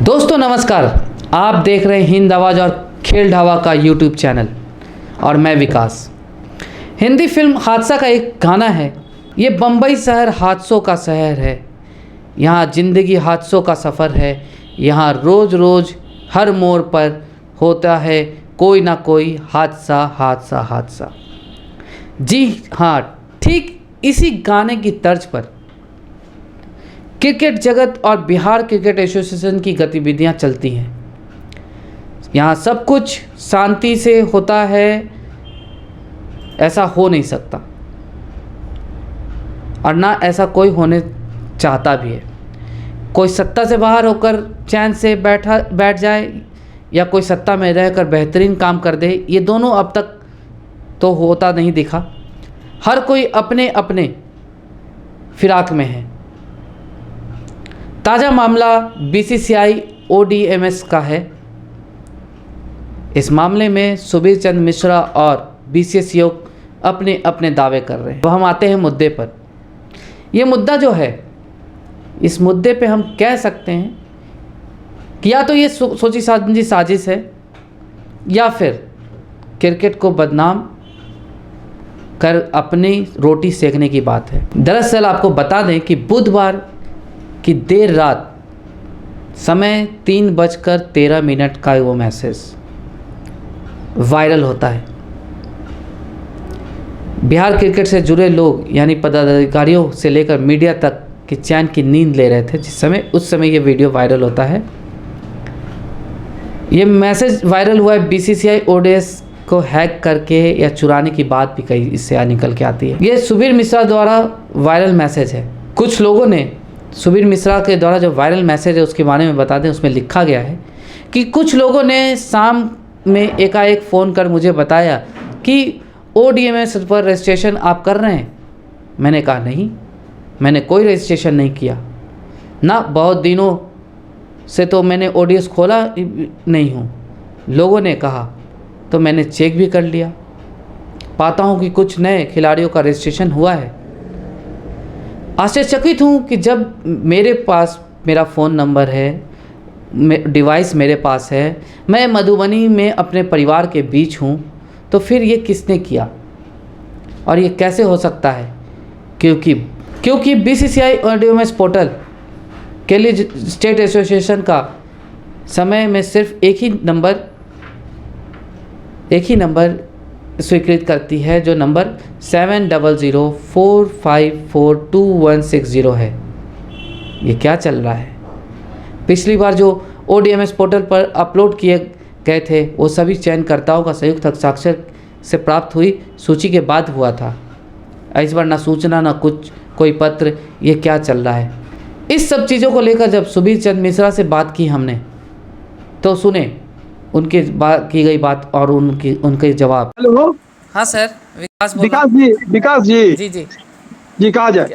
दोस्तों नमस्कार, आप देख रहे हैं हिंद आवाज़ और खेल ढाबा का यूट्यूब चैनल और मैं विकास। हिंदी फिल्म हादसा का एक गाना है, ये बम्बई शहर हादसों का शहर है, यहाँ ज़िंदगी हादसों का सफ़र है, यहाँ रोज़ रोज़ हर मोड़ पर होता है कोई ना कोई हादसा हादसा हादसा। जी हाँ, ठीक इसी गाने की तर्ज पर क्रिकेट जगत और बिहार क्रिकेट एसोसिएशन की गतिविधियां चलती हैं। यहाँ सब कुछ शांति से होता है, ऐसा हो नहीं सकता और ना ऐसा कोई होने चाहता भी है। कोई सत्ता से बाहर होकर चैन से बैठ जाए या कोई सत्ता में रहकर बेहतरीन काम कर दे, ये दोनों अब तक तो होता नहीं दिखा। हर कोई अपने अपने फिराक में है। ताज़ा मामला बीसीसीआई ओडीएमएस का है। इस मामले में सुबीर चंद मिश्रा और बीसीसीआई अपने अपने दावे कर रहे हैं। तो हम आते हैं मुद्दे पर। यह मुद्दा जो है, इस मुद्दे पे हम कह सकते हैं कि या तो ये सोची समझी साजिश है या फिर क्रिकेट को बदनाम कर अपनी रोटी सेकने की बात है। दरअसल आपको बता दें कि बुधवार कि देर रात समय 3:13 का वो मैसेज वायरल होता है। बिहार क्रिकेट से जुड़े लोग यानी पदाधिकारियों से लेकर मीडिया तक की चैन की नींद ले रहे थे उस समय ये वीडियो वायरल होता है। ये मैसेज वायरल हुआ है बीसीसीआई ओडीएस को हैक करके या चुराने की बात भी कई इससे निकल के आती है। ये सुबीर मिश्रा द्वारा वायरल मैसेज है। कुछ लोगों ने सुबीर मिश्रा के द्वारा जो वायरल मैसेज है उसके बारे में बता दें। उसमें लिखा गया है कि कुछ लोगों ने शाम में एकाएक फ़ोन कर मुझे बताया कि ओडीएमएस पर रजिस्ट्रेशन आप कर रहे हैं। मैंने कहा नहीं, मैंने कोई रजिस्ट्रेशन नहीं किया ना, बहुत दिनों से तो मैंने ओडीएस खोला नहीं हूँ। लोगों ने कहा तो मैंने चेक भी कर लिया, पाता हूँ कि कुछ नए खिलाड़ियों का रजिस्ट्रेशन हुआ है। आश्चर्यचकित हूँ कि जब मेरे पास मेरा फ़ोन नंबर है, डिवाइस मेरे पास है, मैं मधुबनी में अपने परिवार के बीच हूँ, तो फिर ये किसने किया और ये कैसे हो सकता है? क्योंकि बीसीसीआई ओडीएमएस पोर्टल के लिए स्टेट एसोसिएशन का समय में सिर्फ एक ही नंबर स्वीकृत करती है, जो नंबर 7004542160 है। ये क्या चल रहा है? पिछली बार जो ओडीएमएस पोर्टल पर अपलोड किए गए थे वो सभी चयनकर्ताओं का संयुक्त हस्ताक्षर से प्राप्त हुई सूची के बाद हुआ था। इस बार ना सूचना ना कुछ कोई पत्र, ये क्या चल रहा है? इस सब चीज़ों को लेकर जब सुबीर चंद मिश्रा से बात की हमने, तो सुने उनके बात की गई बात और उनके जवाब। हेलो, हाँ सर, विकास जी जी कहा जाए?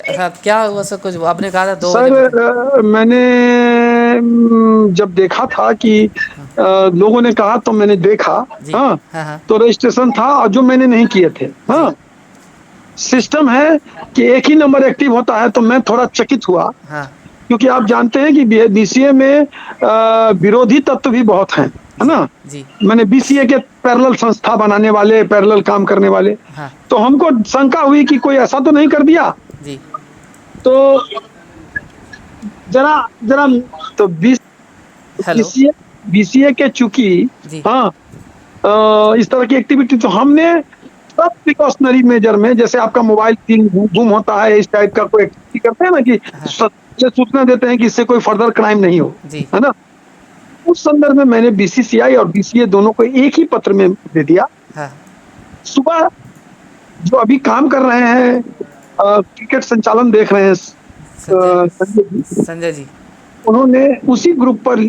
क्या हुआ सर? कुछ आपने कहा था 2 सर मैंने जब देखा था कि लोगों ने कहा तो मैंने देखा। हाँ, तो रजिस्ट्रेशन था और जो मैंने नहीं किए थे। हाँ, सिस्टम है कि एक ही नंबर एक्टिव होता है, तो मैं थोड़ा चकित हुआ। क्योंकि आप जानते हैं कि बीसीए में विरोधी तत्व भी बहुत हैं, है ना जी। मैंने बीसीए के पैरेलल संस्था बनाने वाले, पैरेलल काम करने वाले। तो हमको शंका हुई कि कोई ऐसा तो नहीं कर दिया जी। तो जरा तो बीसीए के चूंकि हाँ इस तरह की एक्टिविटी, तो हमने सब प्रिकॉशनरी मेजर में, जैसे आपका मोबाइल गुम होता है, इस टाइप का कोई एक्टिविटी करते हैं ना कि सूचना देते हैं कि इससे कोई फर्दर क्राइम नहीं हो, है ना। उस संदर्भ में मैंने बीसीसीआई और बीसीए दोनों को एक ही पत्र में दे दिया। सुबह जो अभी काम कर रहे हैं, क्रिकेट संचालन देख रहे हैं संजय जी, उन्होंने उसी ग्रुप पर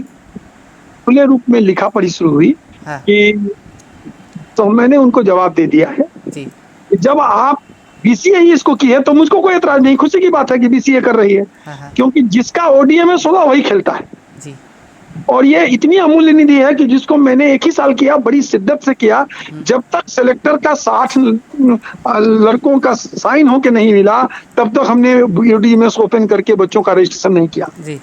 खुले रूप में लिखा पढ़ी शुरू हुई कि, तो मैंने उनको जवाब दे दिया है जी। जब आप बीसीए ही इसको की है तो मुझको कोई एतराज नहीं, खुशी की बात है कि बीसीए कर रही है, क्योंकि जिसका ओडीएमएस होगा वही खेलता है जी। और ये इतनी अमूल्य निधि है कि जिसको मैंने एक ही साल किया, बड़ी शिद्दत से किया। जब तक सेलेक्टर का 60 लड़कों का साइन होके नहीं मिला, तब तक हमने ओडीएमएस ओपन करके बच्चों का रजिस्ट्रेशन नहीं किया जी।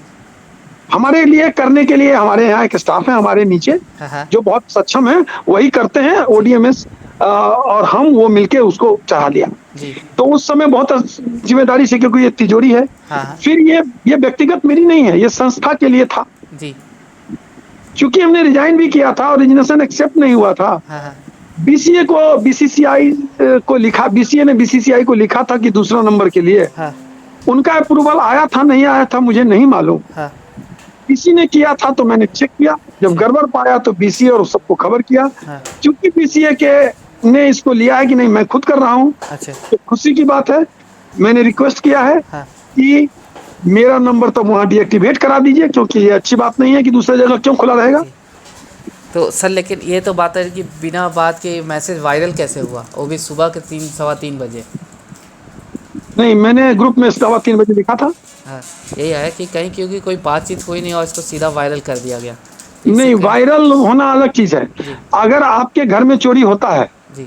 हमारे लिए करने के लिए हमारे यहाँ एक स्टाफ है हमारे नीचे हाँ। जो बहुत सक्षम है, वही करते हैं ओडीएमएस, और हम वो मिलके उसको चढ़ा लिया। जी। तो उस समय बहुत जिम्मेदारी से, क्योंकि ये तिजोरी है। हाँ। फिर ये व्यक्तिगत मेरी नहीं है, ये संस्था के लिए था। जी। क्योंकि हमने रिजाइन भी किया था और रेजिग्नेशन एक्सेप्ट नहीं हुआ था। हाँ। बीसीए को बीसीसीआई को लिखा, बीसीए ने बीसीसीआई को लिखा था कि दूसरा नंबर के लिए। हाँ। उनका अप्रूवल आया था नहीं आया था मुझे नहीं मालूम। हाँ। बीसी ने किया था तो मैंने चेक किया, जब गड़बड़ पाया तो बीसीए और सबको खबर किया। हाँ। क्योंकि बीसीए के ने इसको लिया है कि नहीं मैं खुद कर रहा हूँ, अच्छा। तो खुशी की बात है। मैंने रिक्वेस्ट किया है हाँ। कि मेरा नंबर तो वहाँ डीएक्टिवेट करा दीजिए, क्योंकि ये अच्छी बात नहीं है कि दूसरी जगह क्यों खुला रहेगा। तो सर लेकिन ये तो बात है कि बिना बात के मैसेज वायरल कैसे हुआ, वो भी सुबह के 3 सवा 3 बजे? नहीं, मैंने ग्रुप में 3:15 बजे लिखा था। हाँ, यही है कि कहीं क्योंकि कोई बातचीत हुई नहीं और इसको सीधा वायरल कर दिया गया। नहीं, वायरल होना अलग चीज है। अगर आपके घर में चोरी होता है जी।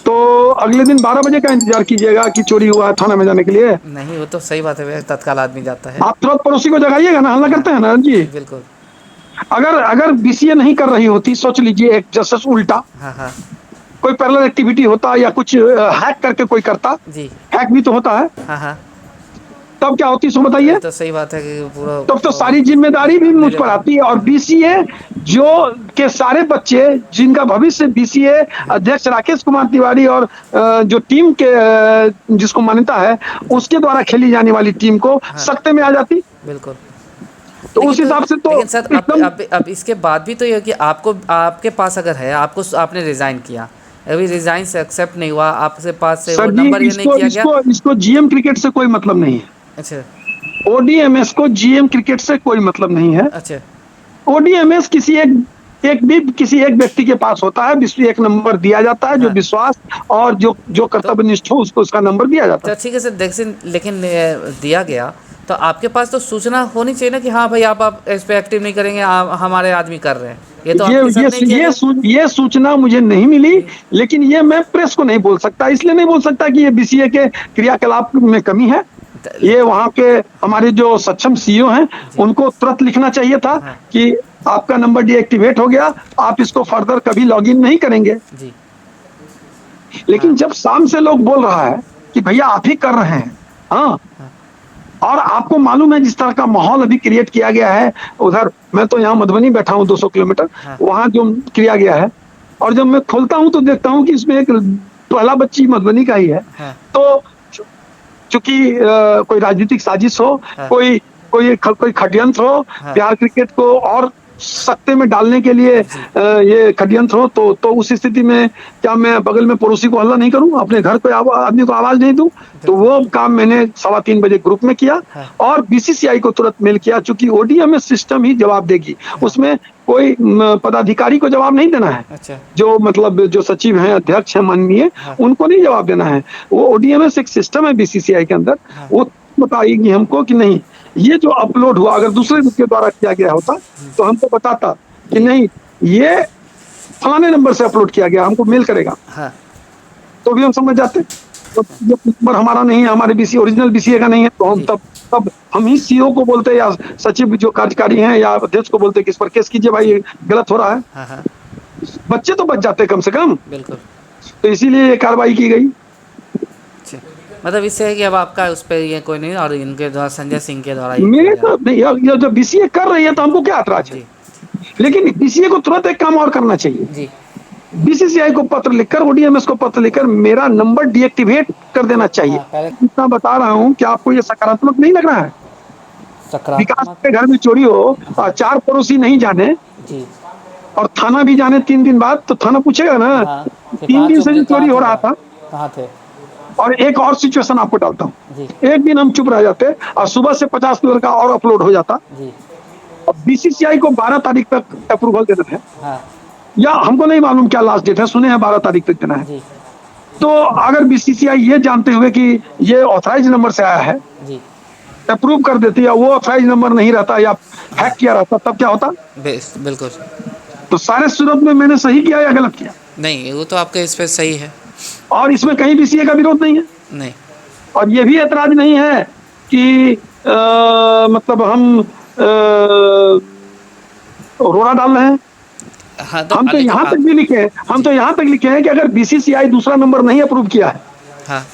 तो अगले दिन 12 बजे का इंतजार कीजिएगा कि चोरी हुआ है थाना में जाने के लिए। नहीं, वो तो सही बात है, तत्काल आदमी जाता है। आप तुरंत पड़ोसी को जगाइएगा ना, हल्ला करते हैं ना जी। बिल्कुल। अगर बीसीए नहीं कर रही होती, सोच लीजिए एक जस्ट उल्टा हाँ। कोई पैरेलल एक्टिविटी होता या कुछ हैक करके कोई करता, जी। हैक भी तो होता है, हाँ। तब क्या होती सो बताइए। तो सही बात है कि पूरा तब तो सारी जिम्मेदारी भी मुझ पर आती है। और बीसीए जो के सारे बच्चे जिनका भविष्य बीसीए अध्यक्ष राकेश कुमार तिवारी और जो टीम के जिसको मान्यता है उसके द्वारा खेली जाने वाली टीम को सख्ते में आ जाती। बिल्कुल। तो उस हिसाब से तो लेकिन सर एकदम अब इसके बाद भी तो ये कि आपको आपके पास अगर है, आपने रिजाइन किया, अभी रिजाइन से एक्सेप्ट नहीं हुआ, आपके पास से वो सर जी, नंबर ये नहीं किया गया। इसको जीएम क्रिकेट से कोई मतलब नहीं है। अच्छा। ओडीएमएस को जीएम क्रिकेट से कोई मतलब नहीं है। अच्छा। ओडीएमएस किसी एक व्यक्ति के पास होता है, एक नंबर दिया जाता है, जो विश्वास और जो कर्तव्यनिष्ठ हो उसको उसका नंबर दिया जाता है। तो ठीक है सर, लेकिन दिया गया तो आपके पास तो सूचना होनी चाहिए ना कि हाँ भाई आप इस पे एक्टिव नहीं करेंगे, हमारे आदमी कर रहे हैं। ये तो आपके साथ नहीं किया गया। ये सूचना मुझे नहीं मिली, लेकिन ये मैं प्रेस को नहीं बोल सकता, इसलिए नहीं बोल सकता कि ये बीसीए के क्रियाकलाप में कमी है। ये वहाँ के हमारे जो सक्षम सीईओ हैं उनको तुरंत लिखना चाहिए था कि आपका नंबर डीएक्टिवेट हो गया, आप इसको फर्दर कभी लॉगिन नहीं करेंगे जी। लेकिन जब शाम से लोग बोल रहा है कि भैया आप ही कर रहे हैं, हाँ, और आपको मालूम है जिस तरह का माहौल अभी क्रिएट किया गया है उधर, मैं तो यहाँ मधुबनी बैठा हूँ 200 किलोमीटर, वहां जो किया गया है, और जब मैं खोलता हूँ तो देखता हूँ कि इसमें एक पहला बच्ची मधुबनी का ही है। तो चूंकि कोई राजनीतिक साजिश हो, कोई षड्यंत्र हो, बिहार क्रिकेट को और सत्ते में डालने के लिए ये षड्यंत्र हो, तो उस स्थिति में क्या मैं बगल में पड़ोसी को हल्ला नहीं करूं, अपने घर को आदमी को आवाज नहीं दूं? तो वो काम मैंने 3:15 बजे ग्रुप में किया और बीसीसीआई को तुरंत मेल किया। चूंकि ओडीएमएस सिस्टम ही जवाब देगी, उसमें कोई पदाधिकारी को जवाब नहीं देना है। अच्छा। जो मतलब जो सचिव हैं, अध्यक्ष हैं माननीय, उनको नहीं जवाब देना है। वो ओडीएमएस एक सिस्टम है बीसीसीआई के अंदर, वो बताएगी हमको कि नहीं ये जो अपलोड हुआ अगर दूसरे के द्वारा किया गया होता तो हमको बताता कि नहीं ये फलाने नंबर से अपलोड किया गया, हमको मेल करेगा, तो भी हम समझ जाते। तो जो नंबर हमारा नहीं है, हमारे बीसी ओरिजिनल बीसीए का नहीं है, तो हम तब हम ही सीईओ को बोलते या सचिव जो कार्यकारी हैं या अध्यक्ष को बोलते कि इस पर केस कीजिए भाई, ये गलत हो रहा है। बच्चे तो बच जाते कम से कम। बिल्कुल। तो इसीलिए ये कार्रवाई की गई। मतलब इससे है कि अब आपका उस पर ये कोई नहीं, और इनके द्वारा संजय सिंह के द्वारा मेरे तो ये जो बीसीए कर रही है तो हमको क्या ऐतराज है, लेकिन बीसीए को तुरंत एक काम और करना चाहिए जी। बीसीसीआई को पत्र लिखकर, ओडीएमएस को पत्र लिखकर मेरा नंबर डीएक्टिवेट कर देना चाहिए। इतना बता रहा हूँ कि आपको ये सकारात्मक नहीं लग रहा है? विकास के घर में चोरी हो और 4 पड़ोसी नहीं जाने जी, और थाना भी जाने 3 दिन बाद, तो थाना पूछेगा ना 3 दिन से जो चोरी हो रहा था कहाँ थे। और एक और सिचुएशन आपको डालता हूँ, एक दिन हम चुप रह जाते और सुबह से 50 लड़का और अपलोड हो जाता और बीसीसीआई को 12 तारीख तक अप्रूवल देते थे, या हमको नहीं मालूम क्या लास्ट डेट है, सुने हैं 12 तारीख तक देना है। तो अगर बीसीसीआई ये जानते हुए कि ये ऑथराइज नंबर से आया है अप्रूव कर देती, या वो ऑथराइज नंबर नहीं रहता या हैक किया रहता, तब क्या होता? बिल्कुल। तो सारे सूरत में मैंने सही किया या गलत किया? नहीं, वो तो आपके इस पे सही है, और इसमें कहीं बीसीए का विरोध नहीं है। नहीं। और ये भी ऐतराज नहीं है कि मतलब हम रोड़ा डाल रहे हैं। हाँ, तो हम तो लेकिन यहाँ तक आप भी लिखे हैं, हम जी, तो यहाँ तक लिखे हैं कि अगर बीसीसीआई दूसरा नंबर नहीं अप्रूव किया है हाँ,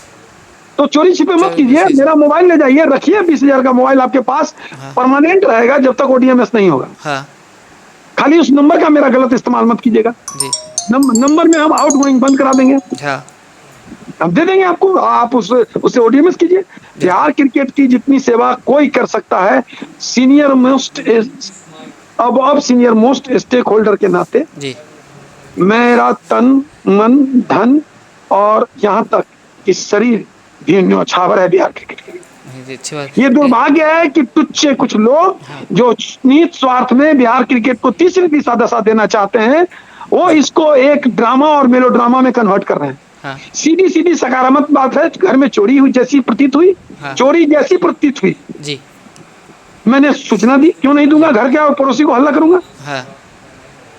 तो चोरी छिपे मत चोरी कीजिए, बेची जी, मेरा मोबाइल ले जाइए, रखिए 20,000 का मोबाइल आपके पास, हाँ, परमानेंट रहेगा जब तक ओडीएमएस नहीं होगा। हाँ, खाली उस नंबर का मेरा गलत इस्तेमाल मत कीजिएगा। जी, नंबर में हम आउट गोइंग बंद करा देंगे, हाँ, हम दे देंगे आपको, आप उससे ओडीएमएस कीजिए। बिल्कुल, बिहार क्रिकेट की जितनी सेवा कोई कर सकता है, सीनियर मोस्ट, अब सीनियर मोस्ट स्टेक होल्डर के नाते जी, मेरा तन, मन, धन और यहाँ तक कि शरीर भी न्यौछावर है बिहार क्रिकेट के लिए। नहीं जी, अच्छी बात ये ए, दुर्भाग्य है कि तुच्छ कुछ लोग हाँ, जो नीच स्वार्थ में बिहार क्रिकेट को तीसरी दिशा दशा देना चाहते हैं, वो जी, इसको एक ड्रामा और मेलोड्रामा में कन्वर्ट कर रहे हैं। हाँ, सीधी सीधी सकारात्मक बात है, घर में चोरी हुई जैसी प्रतीत हुई, हाँ, चोरी जैसी प्रतीत हुई, जी, मैंने सूचना दी, क्यों नहीं दूंगा, घर के पड़ोसी को हल्ला करूंगा। हाँ,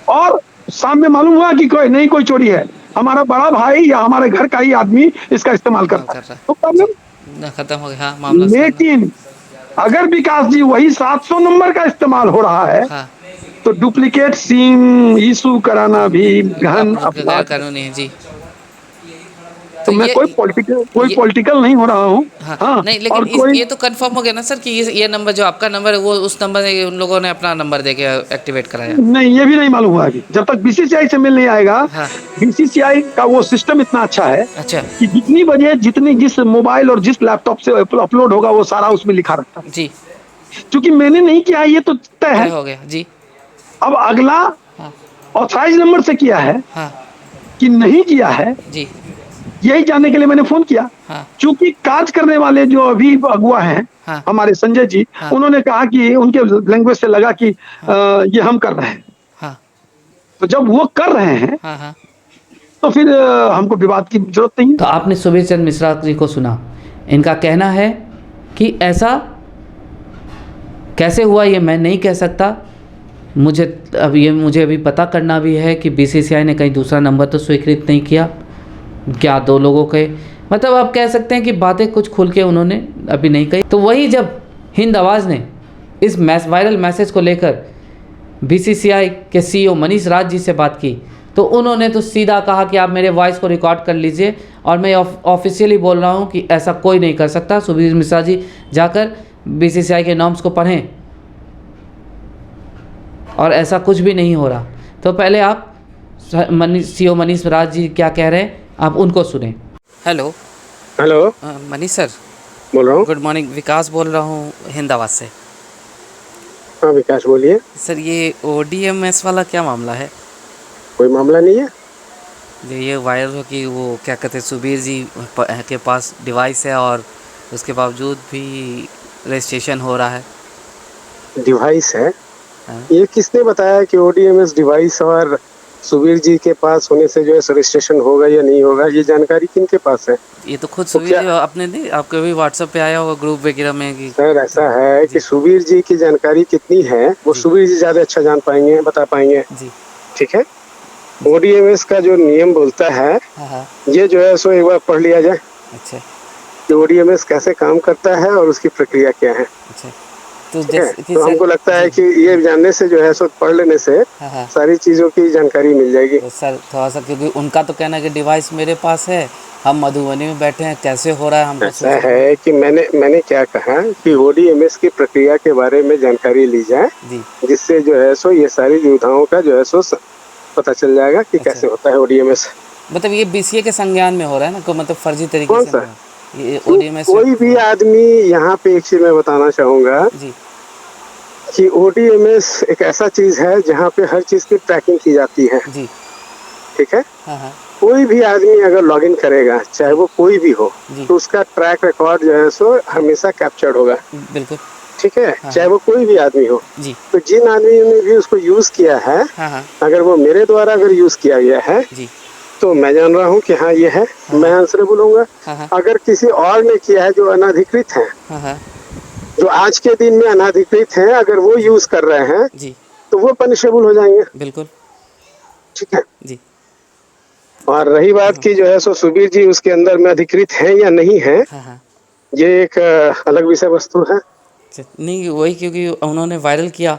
और शाम में मालूम हुआ कि कोई नहीं, कोई चोरी है, हमारा बड़ा भाई या हमारे घर का ही आदमी इसका इस्तेमाल इस्तेमाल करता कर है, रहा है, तो जी, प्रॉब्लम। ना खत्म हो गया, हाँ, मामला सॉल्व। लेकिन अगर विकास जी वही 700 नंबर का इस्तेमाल हो रहा है हाँ, तो डुप्लीकेट सिम इशू कराना भी गहन अपलोड का गैर अपराध है। कानूनी है जी। तो तो मैं ये पॉलिटिकल नहीं हो रहा हूँ। हाँ, हाँ, नहीं लेकिन और कोई ये तो कंफर्म हो गया ना सर कि ये नंबर जो आपका नंबर है वो उस नंबर से उन लोगों ने अपना नंबर देके एक्टिवेट कराया। नहीं, ये भी नहीं मालूम हुआ अभी, जब तक बीसीसीआई से मिल नहीं आएगा। हाँ, बीसीसीआई का वो सिस्टम इतना अच्छा है अच्छा, कि जितनी बजे जितनी जिस मोबाइल और जिस लैपटॉप से अपलोड होगा वो सारा उसमें लिखा रहता है। जी, क्योंकि मैंने नहीं किया ये तो तय तय है। हो गया जी। अब अगला हाँ, ऑथराइज नंबर से किया है हाँ, कि नहीं किया है, जी, यही जानने के लिए मैंने फोन किया। हाँ, चूंकि काज करने वाले जो अभी अगुआ हैं हाँ, हमारे संजय जी, हाँ, उन्होंने कहा कि उनके लैंग्वेज से लगा कि हाँ, ये हम कर रहे हैं। हाँ, तो जब वो कर रहे हैं हाँ, हाँ, तो फिर हमको विवाद की जरूरत नहीं तो है। आपने सुबीर चंद्र मिश्रा जी को सुना, इनका कहना है कि ऐसा कैसे हुआ ये मैं नहीं कह सकता, मुझे अभी पता करना भी है कि बीसीसीआई ने कहीं दूसरा नंबर तो स्वीकृत नहीं किया क्या, दो लोगों के, मतलब आप कह सकते हैं कि बातें कुछ खुल के उन्होंने अभी नहीं कही। तो वही जब हिंद आवाज़ ने इस वायरल मैसेज को लेकर बीसीसीआई के सीईओ मनीष राज जी से बात की तो उन्होंने तो सीधा कहा कि आप मेरे वॉइस को रिकॉर्ड कर लीजिए और मैं ऑफिशियली बोल रहा हूं कि ऐसा कोई नहीं कर सकता। सुबीर मिश्रा जी जाकर बीसीसीआई के नॉर्म्स को पढ़ें और ऐसा कुछ भी नहीं हो रहा। तो पहले आप सीईओ मनीष राज जी क्या कह रहे हैं आप उनको सुने। हेलो हेलो, मनीष सर, बोल रहा हूँ। गुड मॉर्निंग, विकास बोल रहा हूँ हिंद आवाज़ से। हाँ विकास बोलिए। सर ये ओडीएमएस वाला क्या मामला है? कोई मामला नहीं है। जो ये वायरल हो कि वो क्या कहते हैं सुबीर जी के पास डिवाइस है और उसके बावजूद भी रजिस्ट्रेशन हो रहा है। डिवाइस है? हाँ? ये किसने बताया कि ओडीएमएस डिवाइस और सुबीर जी के पास होने से जो है रजिस्ट्रेशन होगा या नहीं होगा, ये जानकारी किनके पास है? ये तो खुद सुबीर जी आपने नहीं, आपके भी व्हाट्सएप पे आया होगा ग्रुप वगैरह में कि सर ऐसा है कि सुबीर जी की जानकारी कितनी है वो सुबीर जी ज़्यादा अच्छा जान पाएंगे, बता पाएंगे। जी, ठीक है, ओडीएमएस का जो नियम बोलता है हाँ, हाँ, ये जो है सो एक बार पढ़ लिया जाए अच्छा, कि ओडीएमएस कैसे काम करता है और उसकी प्रक्रिया क्या है। अच्छा, तो ठीक है, जैसे कि तो हमको लगता है कि ये जानने से जो है सो पढ़ लेने से हाँ, हाँ, सारी चीज़ों की जानकारी मिल जाएगी। तो सर थोड़ा सा, क्योंकि उनका तो कहना है कि डिवाइस मेरे पास है, हम मधुबनी में बैठे हैं, कैसे हो रहा है हमको ऐसा है कि मैंने क्या कहा कि ओडीएमएस की प्रक्रिया के बारे में जानकारी ली जाए, जी, जिससे जो है सो ये सारी दुविधाओं का जो है सो पता चल जाएगा कि कैसे होता है ओडीएमएस। मतलब ये बीसीए के संज्ञान में हो रहा है ना, को मतलब फर्जी तरीके कौन से सा? हो रहा है ये ओडीएमएस। कोई भी आदमी यहाँ पे एक चीज मैं बताना चाहूंगा जी, कि ओडीएमएस एक ऐसा चीज है जहाँ पे हर चीज की ट्रैकिंग की जाती है। जी, ठीक है, हाँ, हाँ, कोई भी आदमी अगर लॉगिन करेगा चाहे वो कोई भी हो जी, तो उसका ट्रैक रिकॉर्ड जो है सो हमेशा कैप्चर्ड होगा। बिल्कुल, ठीक है, हाँ, चाहे वो कोई भी आदमी हो। जी, तो जिन आदमियों ने भी उसको यूज किया है, हाँ, हाँ, अगर वो मेरे द्वारा अगर यूज किया गया है जी, तो मैं जान रहा हूँ कि हाँ ये है, हाँ, मैं आंसर बोलूंगा। हाँ, हाँ, अगर किसी और ने किया है जो अनाधिकृत है, हाँ, हाँ, जो आज के दिन में अनाधिकृत है, अगर वो यूज कर रहे हैं जी, तो वो पनिशेबल हो जाएंगे। बिल्कुल, ठीक है, जी, और रही बात की जो है सो सुबीर जी उसके अंदर में अधिकृत है या नहीं है, हाँ, हाँ, ये एक अलग विषय वस्तु है। नहीं वही, क्योंकि उन्होंने वायरल किया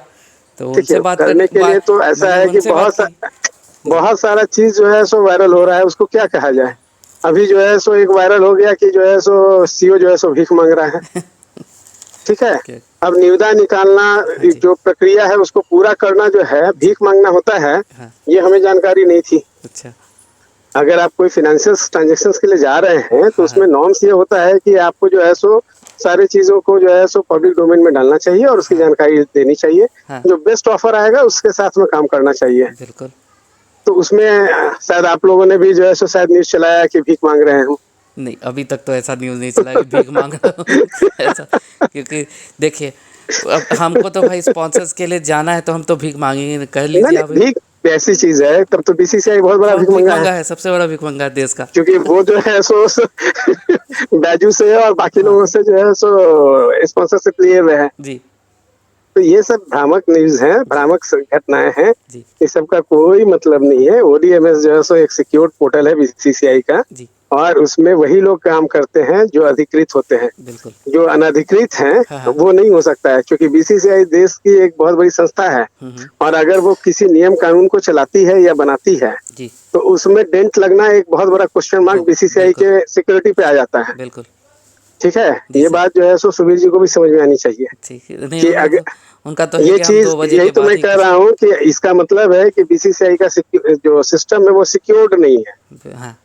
तो ठीक उनसे है, बात करने के लिए तो ऐसा मैंने है कि उनसे बात की। बहुत सारा चीज जो है सो वायरल हो रहा है, उसको क्या कहा जाए। अभी जो है सो एक वायरल हो गया कि जो है सो सीओ जो है सो भीख मांग रहा है। ठीक है, Okay. अब निविदा निकालना हाँ जी। जो प्रक्रिया है उसको पूरा करना जो है भीख मांगना होता है, हाँ। ये हमें जानकारी नहीं थी। अच्छा। अगर आप कोई फाइनेंशियल ट्रांजेक्शन्स के लिए जा रहे हैं तो हाँ उसमें हाँ नॉर्म्स ये होता है कि आपको जो है सो सारी चीजों को जो है सो पब्लिक डोमेन में डालना चाहिए और उसकी हाँ जानकारी देनी चाहिए। हाँ जो बेस्ट ऑफर आएगा उसके साथ में काम करना चाहिए। बिल्कुल। तो उसमें शायद आप लोगों ने भी जो है सो शायद न्यूज चलाया कि भीख मांग रहे हूँ। नहीं अभी तक तो ऐसा न्यूज़ नहीं चला कि भीख मांग रहा हूँ ऐसा, क्योंकि देखिए अब हमको तो भाई स्पॉन्सर्स के लिए जाना है तो हम तो भीख मांगेंगे, कह नहीं लीजिए आप। नहीं, भीख ऐसी चीज है, तब तो बीसीसीआई बहुत बड़ा बहुत भीख भीख मंगा है। मंगा है, सबसे बड़ा भीख मंगा है देश का। क्योंकि वो जो है सो बैजू से और बाकी हाँ लोगों से जो है सो स्पॉन्सरशिप लिए हुए हैं। जी तो ये सब भ्रामक न्यूज है, जी भ्रामक घटनाएं हैं। जी इस सब का कोई मतलब नहीं है। ओडीएमएस जो है सो एक सिक्योर पोर्टल है बीसीसीआई का, जी और उसमें वही लोग काम करते हैं जो अधिकृत होते हैं। बिल्कुल। जो अनधिकृत हैं हाँ हाँ। वो नहीं हो सकता है, क्योंकि बीसीसीआई देश की एक बहुत बड़ी संस्था है। और अगर वो किसी नियम कानून को चलाती है या बनाती है जी तो उसमें डेंट लगना एक बहुत बड़ा क्वेश्चन मार्क बीसीसीआई बिल्कुल के सिक्योरिटी पे आ जाता है। बिल्कुल। ठीक है, जी ये सर। बात जो है सो सुबीर जी को भी समझ में आनी चाहिए ठीक है, नहीं कि अगर उनका तो है ये कि हम चीज, 2 बजे यही के तो बाद मैं ही कह कुछ। रहा हूँ कि इसका मतलब है कि बीसीसीआई का जो सिस्टम है वो सिक्योर्ड नहीं है। हाँ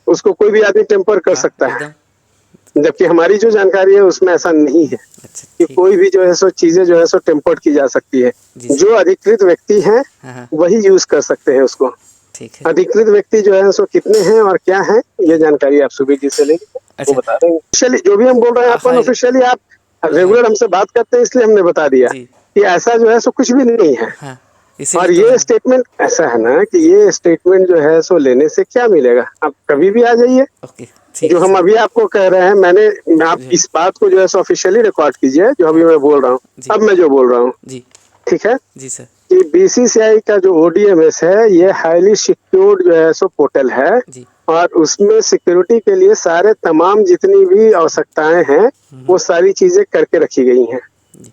उसको कोई भी आदमी टेम्पर कर हाँ सकता है, एकदम। जबकि हमारी जो जानकारी है उसमें ऐसा नहीं है अच्छा कि ठीक। कोई भी जो है सो चीजें जो है सो टेम्पर्ड की जा सकती है। जी सर। जो अधिकृत व्यक्ति हैं हाँ हाँ वही यूज कर सकते हैं उसको। ठीक है। अधिकृत व्यक्ति जो है सो कितने हैं और क्या है, ये जानकारी आप सुबीर जी से लेंगे, वो अच्छा। बता देंगे। ऑफिशियली जो भी हम बोल रहे हैं आपको, हाँ ऑफिशियली आप हाँ रेगुलर हमसे बात करते हैं इसलिए हमने बता दिया जी कि ऐसा जो है सो कुछ भी नहीं है। हाँ, इसीलिए और तो ये मैंने। स्टेटमेंट ऐसा है ना कि जी ये स्टेटमेंट जो है सो लेने से क्या मिलेगा, आप कभी भी आ जाइए। ओके ठीक जो है हम सर। अभी आपको कह रहे हैं, आप जी इस बात को जो है सो ऑफिशियली रिकॉर्ड कीजिए जो अभी हाँ मैं बोल रहा हूँ। जी अब मैं जो बोल रहा हूँ, जी ठीक है, जी सर। कि बीसीसीआई का जो ओडीएमएस है ये हाईली सिक्योर्ड जो है सो पोर्टल है। जी और उसमें सिक्योरिटी के लिए सारे तमाम जितनी भी आवश्यकताएं हैं वो सारी चीजें करके रखी गई हैं, जी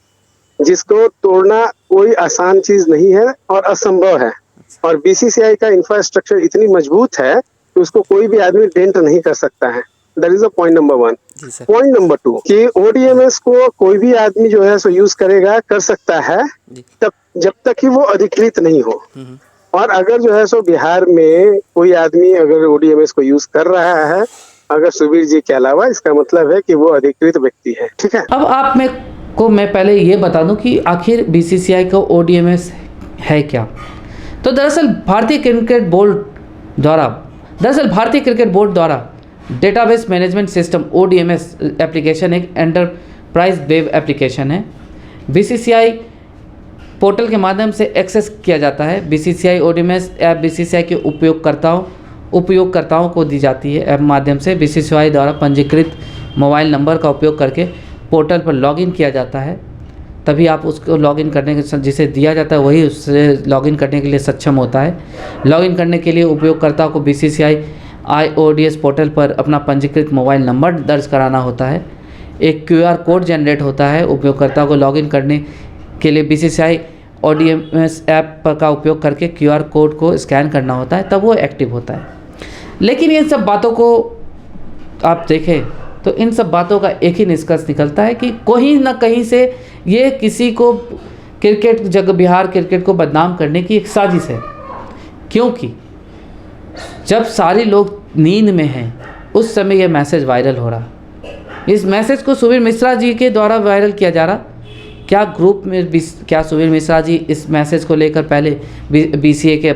जिसको तोड़ना कोई आसान चीज नहीं है और असंभव है। और बीसीसीआई का इंफ्रास्ट्रक्चर इतनी मजबूत है कि उसको कोई भी आदमी डेंट नहीं कर सकता है। That is the point number 1। जी सर। पॉइंट नंबर 2 कि ओडीएमएस को कोई भी आदमी जो है सो यूज करेगा, कर सकता है, जी तब जब तक कि वो अधिकृत नहीं हो। हम्म। और अगर जो है सो बिहार में कोई आदमी अगर ओडीएमएस को यूज कर रहा है अगर सुबीर जी के अलावा, इसका मतलब है कि वो अधिकृत व्यक्ति है। ठीक है, अब आप मैं पहले ये बता दूं कि आखिर बीसीसीआई का ओडीएमएस है क्या। तो दरअसल भारतीय क्रिकेट बोर्ड द्वारा डेटाबेस मैनेजमेंट सिस्टम ओडीएमएस एप्लीकेशन एक एंटरप्राइज वेब एप्लीकेशन है। बीसीसीआई पोर्टल के माध्यम से एक्सेस किया जाता है। बीसीसीआई ओडीएमएस ऐप बीसीसीआई के उपयोगकर्ताओं को दी जाती है। ऐप माध्यम से बीसीसीआई द्वारा पंजीकृत मोबाइल नंबर का उपयोग करके पोर्टल पर लॉगिन किया जाता है। तभी आप उसको लॉगिन करने के जिसे दिया जाता है वही उससे लॉगिन करने के लिए सक्षम होता है। लॉगिन करने के लिए उपयोगकर्ता को बीसीसीआई IODS पोर्टल पर अपना पंजीकृत मोबाइल नंबर दर्ज कराना होता है। एक QR कोड जनरेट होता है। उपयोगकर्ता को लॉगिन करने के लिए बीसीसीआई ODMS ऐप का उपयोग करके QR कोड को स्कैन करना होता है, तब वो एक्टिव होता है। लेकिन इन सब बातों को आप देखें तो इन सब बातों का एक ही निष्कर्ष निकलता है कि कहीं ना कहीं से ये किसी को बिहार क्रिकेट को बदनाम करने की एक साजिश है। क्योंकि जब सारे लोग नींद में हैं उस समय ये मैसेज वायरल हो रहा। इस मैसेज को सुबीर मिश्रा जी के द्वारा वायरल किया जा रहा। क्या ग्रुप में क्या सुबीर मिश्रा जी इस मैसेज को लेकर पहले BCA के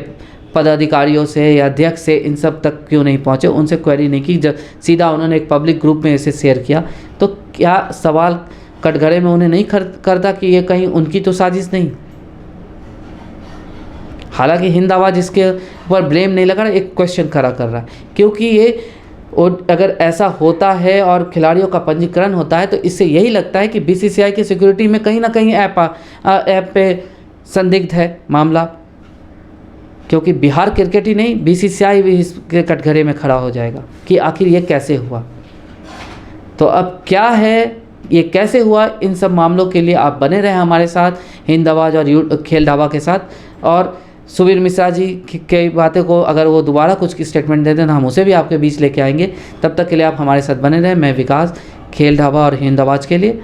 पदाधिकारियों से या अध्यक्ष से इन सब तक क्यों नहीं पहुंचे, उनसे क्वेरी नहीं की, जब सीधा उन्होंने एक पब्लिक ग्रुप में इसे शेयर किया, तो क्या सवाल कटघरे में उन्हें नहीं करता कि ये कहीं उनकी तो साजिश नहीं। हालांकि हिंद आवाज़ इसके ऊपर ब्लेम नहीं लगा रहा, एक क्वेश्चन खड़ा कर रहा है। क्योंकि ये अगर ऐसा होता है और खिलाड़ियों का पंजीकरण होता है तो इससे यही लगता है कि बीसीसीआई की सिक्योरिटी में कहीं ना कहीं ऐप पे संदिग्ध है मामला। क्योंकि बिहार क्रिकेट ही नहीं, बीसीसीआई भी इसके कटघरे में खड़ा हो जाएगा कि आखिर ये कैसे हुआ। तो अब क्या है, ये कैसे हुआ, इन सब मामलों के लिए आप बने रहें हमारे साथ हिंद आवाज़ और खेल ढाबा के साथ। और सुबीर मिश्रा जी की बातें को अगर वो दोबारा कुछ स्टेटमेंट दे दें तो हम उसे भी आपके बीच लेके आएंगे। तब तक के लिए आप हमारे साथ बने रहें। मैं विकास, खेल ढाबा और हिंद आवाज़ के लिए।